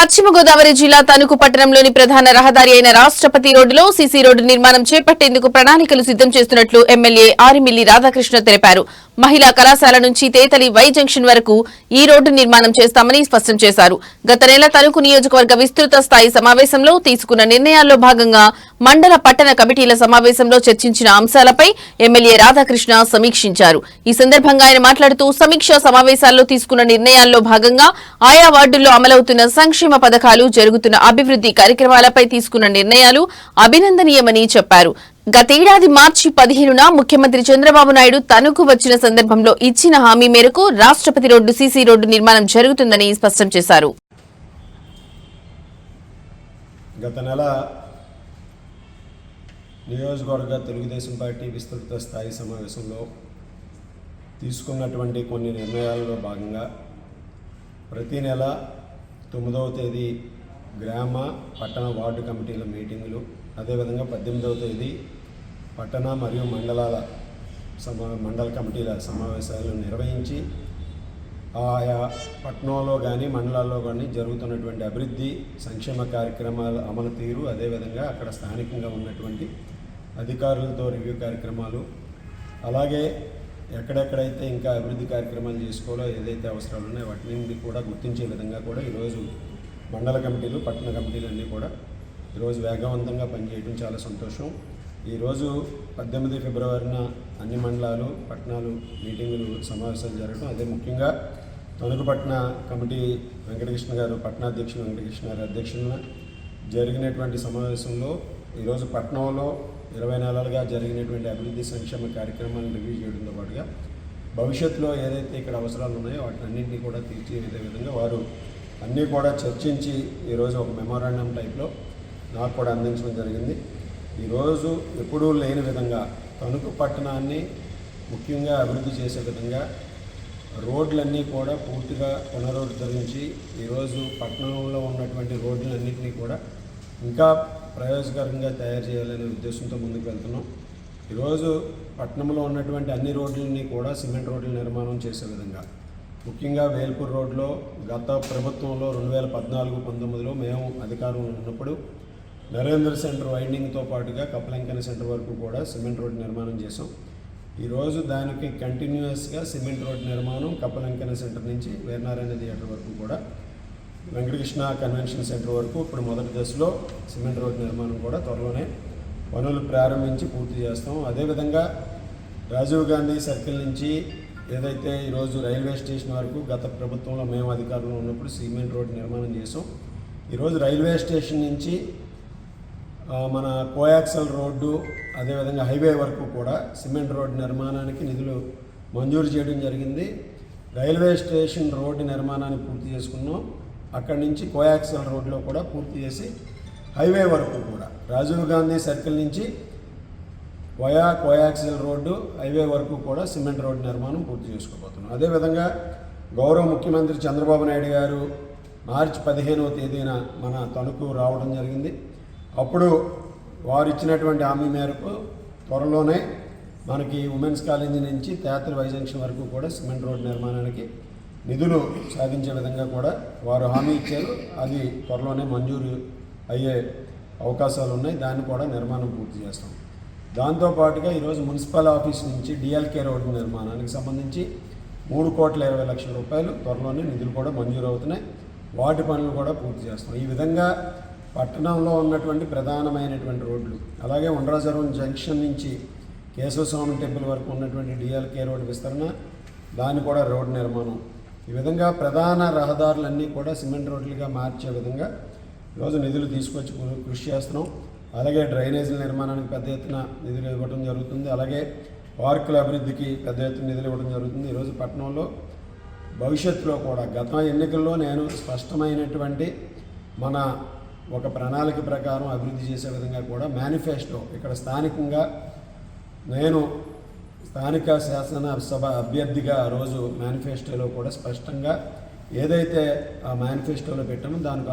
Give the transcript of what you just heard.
పశ్చిమ గోదావరి జిల్లా తణుకు పట్టణంలోని ప్రధాన రహదారి అయిన రాష్ట్రపతి రోడ్డులో సీసీ రోడ్డు నిర్మాణం చేపట్టేందుకు ప్రణాళికలు సిద్దం చేస్తున్నట్లు ఎమ్మెల్యే ఆరిమిల్లి రాధాకృష్ణ తెలిపారు. మహిళా కళాశాల నుంచి తేతలి వై జంక్షన్ వరకు ఈ రోడ్డు నిర్మాణం చేస్తామని స్పష్టం చేశారు. గత నెల తణుకు నియోజకవర్గ విస్తృత స్థాయి సమావేశంలో తీసుకున్న నిర్ణయాల్లో భాగంగా మండల పట్టణ కమిటీల సమావేశంలో చర్చించిన అంశాలపై ఎమ్మెల్యే రాధాకృష్ణ సమీక్షించారు. ఈ సందర్భంగా ఆయన మాట్లాడుతూ సమీక్షా సమావేశాల్లో తీసుకున్న నిర్ణయాల్లో భాగంగా ఆయా వార్డుల్లో అమలవుతున్న సంక్షేమ పథకాలు, జరుగుతున్న అభివృద్ది కార్యక్రమాలపై తీసుకున్న నిర్ణయాలు అభినందనీయమని చెప్పారు. గతేడాది మార్చి 15న ముఖ్యమంత్రి చంద్రబాబు నాయుడు తణుకు వచ్చిన సందర్భంలో ఇచ్చిన హామీ మేరకు రాష్ట్రపతి రోడ్డు సీసీ రోడ్డు నిర్మాణం జరుగుతుందని స్పష్టం చేశారు. గత నెల నియోజకవర్గ తెలుగుదేశం పార్టీ విస్తృత స్థాయి సమావేశంలో తీసుకున్నటువంటి కొన్ని నిర్ణయాలలో భాగంగా ప్రతి నెల 9వ తేదీ గ్రామ పట్టణ వార్డు కమిటీల మీటింగులు, అదేవిధంగా 18వ తేదీ పట్టణ మరియు మండల కమిటీల సమావేశాలను నిర్వహించి ఆయా పట్టణంలో కానీ మండలాల్లో కానీ జరుగుతున్నటువంటి అభివృద్ధి సంక్షేమ కార్యక్రమాల అమలు తీరు, అదేవిధంగా అక్కడ స్థానికంగా ఉన్నటువంటి అధికారులతో రివ్యూ కార్యక్రమాలు, అలాగే ఎక్కడెక్కడైతే ఇంకా అభివృద్ధి కార్యక్రమాలు చేసుకోవాలో ఏదైతే అవసరాలు ఉన్నాయో వాటిని కూడా గుర్తించే విధంగా కూడా ఈరోజు మండల కమిటీలు, పట్టణ కమిటీలు అన్నీ కూడా ఈరోజు వేగవంతంగా పనిచేయడం చాలా సంతోషం. ఈరోజు 18 ఫిబ్రవరిన అన్ని మండలాలు, పట్టణాలు మీటింగులు, సమావేశాలు జరగడం, అదే ముఖ్యంగా తణుకు పట్టణ కమిటీ వెంకటకృష్ణ గారు, పట్టణాధ్యక్షులు వెంకటకృష్ణ గారి అధ్యక్షతన జరిగినటువంటి సమావేశంలో ఈరోజు పట్టణంలో 20 నెలలుగా జరిగినటువంటి అభివృద్ధి సంక్షేమ కార్యక్రమాలను రివ్యూ చేయడంతో పాటుగా భవిష్యత్తులో ఏదైతే ఇక్కడ అవసరాలు ఉన్నాయో వాటిని అన్నింటినీ కూడా తీర్చిదిద్దే విధంగా వారు అన్నీ కూడా చర్చించి ఈరోజు ఒక మెమోరాండం టైప్లో నాకు కూడా అందించడం జరిగింది. ఈరోజు ఎప్పుడూ లేని విధంగా తణుకు పట్టణాన్ని ముఖ్యంగా అభివృద్ధి చేసే విధంగా రోడ్లన్నీ కూడా పూర్తిగా పునరుద్ధరించి ఈరోజు పట్టణంలో ఉన్నటువంటి రోడ్లన్నింటినీ కూడా ఇంకా ప్రయోజనకరంగా తయారు చేయాలనే ఉద్దేశంతో ముందుకు వెళ్తున్నాం. ఈరోజు పట్టణంలో ఉన్నటువంటి అన్ని రోడ్లని కూడా సిమెంట్ రోడ్ల నిర్మాణం చేసే విధంగా, ముఖ్యంగా వేల్పూర్ రోడ్లో గత ప్రభుత్వంలో 2014-19లో మేము అధికారంలో ఉన్నప్పుడు నరేంద్ర సెంటర్ వైండింగ్తో పాటుగా కప్పలంకన సెంటర్ వరకు కూడా సిమెంట్ రోడ్డు నిర్మాణం చేసాం. ఈరోజు దానికి కంటిన్యూస్గా సిమెంట్ రోడ్డు నిర్మాణం కప్పలంకన సెంటర్ నుంచి వీరనారాయణ థియేటర్ వరకు కూడా వెంకటకృష్ణ కన్వెన్షన్ సెంటర్ వరకు ఇప్పుడు మొదటి దశలో సిమెంట్ రోడ్డు నిర్మాణం కూడా త్వరలోనే పనులు ప్రారంభించి పూర్తి చేస్తాం. అదేవిధంగా రాజీవ్ గాంధీ సర్కిల్ నుంచి ఏదైతే ఈరోజు రైల్వే స్టేషన్ వరకు గత ప్రభుత్వంలో మేము అధికారంలో ఉన్నప్పుడు సిమెంట్ రోడ్డు నిర్మాణం చేసాం. ఈరోజు రైల్వే స్టేషన్ నుంచి మన కోయాక్సల్ రోడ్డు, అదేవిధంగా హైవే వరకు కూడా సిమెంట్ రోడ్డు నిర్మాణానికి నిధులు మంజూరు చేయడం జరిగింది. రైల్వే స్టేషన్ రోడ్డు నిర్మాణాన్ని పూర్తి చేసుకున్నాం. అక్కడి నుంచి కోయాక్సల్ రోడ్లో కూడా పూర్తి చేసి హైవే వరకు కూడా రాజీవ్ గాంధీ సర్కిల్ నుంచి కోయాక్సల్ రోడ్డు హైవే వరకు కూడా సిమెంట్ రోడ్డు నిర్మాణం పూర్తి చేసుకోబోతున్నాం. అదేవిధంగా గౌరవ ముఖ్యమంత్రి చంద్రబాబు నాయుడు గారు మార్చి 15వ తేదీన మన తణుకు రావడం జరిగింది. అప్పుడు వారు ఇచ్చినటువంటి హామీ మేరకు త్వరలోనే మనకి ఉమెన్స్ కాలేజీ నుంచి తేతలి వై జంక్షన్ వరకు కూడా సిమెంట్ రోడ్డు నిర్మాణానికి నిధులు సాధించే విధంగా కూడా వారు హామీ ఇచ్చారు. అది త్వరలోనే మంజూరు అయ్యే అవకాశాలు ఉన్నాయి. దాన్ని కూడా నిర్మాణం పూర్తి చేస్తాం. దాంతోపాటుగా ఈరోజు మున్సిపల్ ఆఫీస్ నుంచి డిఎల్కే రోడ్డు నిర్మాణానికి సంబంధించి 3,20,00,000 రూపాయలు త్వరలోనే నిధులు కూడా మంజూరు అవుతున్నాయి. వాటి పనులు కూడా పూర్తి చేస్తాం. ఈ విధంగా పట్టణంలో ఉన్నటువంటి ప్రధానమైనటువంటి రోడ్లు, అలాగే ఉండ్రాజరం జంక్షన్ నుంచి కేశవస్వామి టెంపుల్ వరకు ఉన్నటువంటి డిఎల్కే రోడ్డు విస్తరణ, దాన్ని కూడా రోడ్డు నిర్మాణం, ఈ విధంగా ప్రధాన రహదారులన్నీ కూడా సిమెంట్ రోడ్లుగా మార్చే విధంగా ఈరోజు నిధులు తీసుకొచ్చి కృషి చేస్తున్నాం. అలాగే డ్రైనేజీల నిర్మాణానికి పెద్ద ఎత్తున నిధులు ఇవ్వడం జరుగుతుంది. అలాగే పార్కుల అభివృద్ధికి పెద్ద ఎత్తున నిధులు ఇవ్వడం జరుగుతుంది. ఈరోజు పట్టణంలో భవిష్యత్తులో కూడా గత ఎన్నికల్లో నేను స్పష్టమైనటువంటి మన ఒక ప్రణాళిక ప్రకారం అభివృద్ధి చేసే విధంగా కూడా మేనిఫెస్టో, ఇక్కడ స్థానికంగా నేను స్థానిక శాసనసభ అభ్యర్థిగా ఆ రోజు మేనిఫెస్టోలో కూడా స్పష్టంగా ఏదైతే ఆ మేనిఫెస్టోలో పెట్టామో దానికి